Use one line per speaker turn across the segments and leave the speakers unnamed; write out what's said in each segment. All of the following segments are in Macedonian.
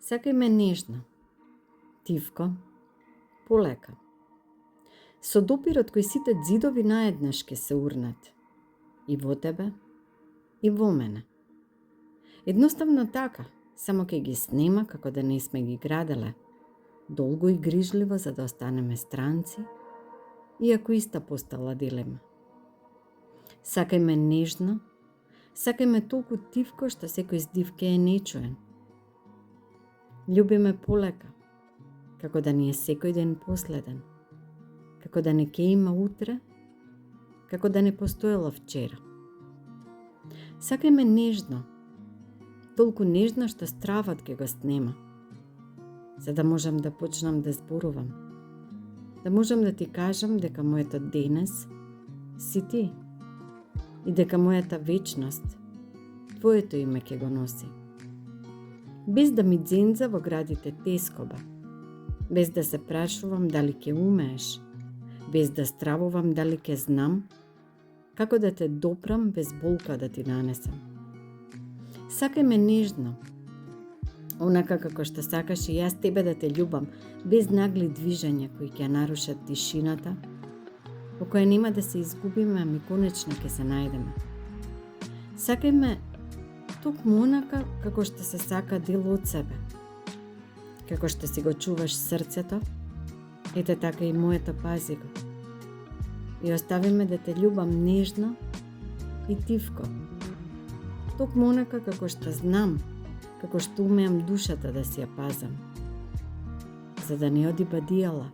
Сакај ме нежно, тивко, полека. Со допирот кој сите ѕидови наеднаш ке се урнат. И во тебе, и во мене. Едноставно така, само ке ги снема како да не сме ги граделе, долго и грижливо за да останеме странци, иако иста постала дилема. Сакај ме нежно, сакај ме толку тивко што секој здивке е нечуен. Љуби ме полека, како да ни е секој ден последен, како да не ке има утре, како да не постоело вчера. Сакај ме нежно, толку нежно што стравот ке го снема, за да можам да почнам да зборувам, да можам да ти кажам дека моето денес си ти и дека мојата вечност твоето име ке го носи. Без да ми дзенза во градите тескоба, без да се прашувам дали ке умееш, без да стравувам дали ке знам, како да те допрам без болка да ти нанесам. Сакај ме нежно, онака како што сакаш и јас тебе да те љубам, без нагли движења кои ќе нарушат тишината, во која нема да се изгубиме, ами конечно ќе се најдеме. Сакај ме токму онака како што се сака дел од себе, како што си го чуваш срцето, ете така и моето пази го. И остави ме да те љубам нежно и тивко, токму онака како што знам, како што умеам душата да си ја пазам, за да не оди бадијала,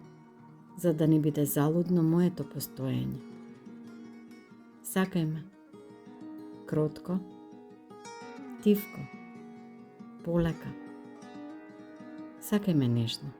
за да не биде залудно моето постоење. Сакај ме кротко, тивко, полека. Сакај ме нежно.